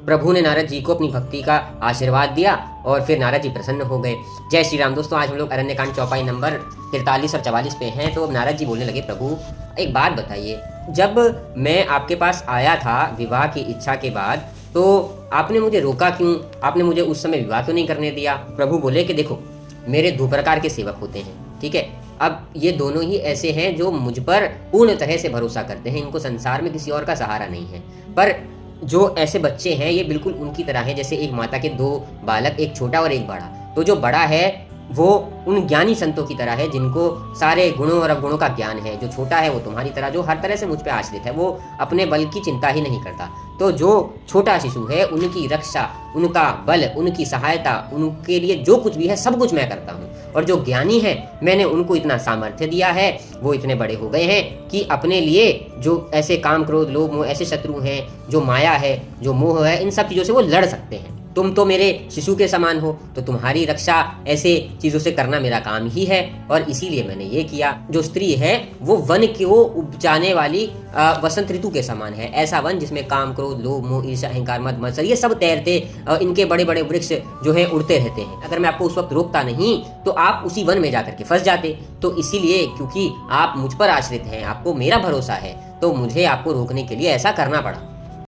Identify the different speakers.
Speaker 1: प्रभु ने नारद जी को अपनी भक्ति का आशीर्वाद दिया और फिर नारद जी प्रसन्न हो गए। जय श्री राम। दोस्तों, आज हम लोग अरण्यकांड चौपाई नंबर 43 और 44 पे हैं। तो अब नारद जी बोलने लगे, प्रभु एक बात बताइए, जब मैं आपके पास आया था विवाह की इच्छा के बाद, तो आपने मुझे रोका क्यों? आपने मुझे उस समय विवाह तो नहीं करने दिया। प्रभु बोले कि देखो, मेरे दो प्रकार के सेवक होते हैं, ठीक है। अब ये दोनों ही ऐसे हैं जो मुझ पर पूर्ण तरह से भरोसा करते हैं, इनको संसार में किसी और का सहारा नहीं है। पर जो ऐसे बच्चे हैं ये बिल्कुल उनकी तरह हैं, जैसे एक माता के दो बालक, एक छोटा और एक बड़ा। तो जो बड़ा है वो उन ज्ञानी संतों की तरह है जिनको सारे गुणों और अवगुणों का ज्ञान है। जो छोटा है वो तुम्हारी तरह, जो हर तरह से मुझ पे आश्रित है, वो अपने बल की चिंता ही नहीं करता। तो जो छोटा शिशु है उनकी रक्षा, उनका बल, उनकी सहायता, उनके लिए जो कुछ भी है सब कुछ मैं करता हूँ। और जो ज्ञानी है, मैंने उनको इतना सामर्थ्य दिया है, वो इतने बड़े हो गए हैं कि अपने लिए जो ऐसे काम, क्रोध, लोभ, मोह ऐसे शत्रु हैं, जो माया है, जो मोह है, इन सब चीज़ों से वो लड़ सकते हैं। तुम तो मेरे शिशु के समान हो, तो तुम्हारी रक्षा ऐसे चीज़ों से करना मेरा काम ही है, और इसीलिए मैंने ये किया। जो स्त्री है वो वन को उपजाने वाली वसंत ऋतु के समान है। ऐसा वन जिसमें काम, क्रोध, लोभ, मोह, ईर्ष्या, अहंकार, मद, मत्सर ये सब तैरते, इनके बड़े बड़े वृक्ष जो है उड़ते रहते हैं। अगर मैं आपको उस वक्त रोकता नहीं तो आप उसी वन में जाकर के फंस जाते। तो इसीलिए, क्योंकि आप मुझ पर आश्रित हैं, आपको मेरा भरोसा है, तो मुझे आपको रोकने के लिए ऐसा करना पड़ा।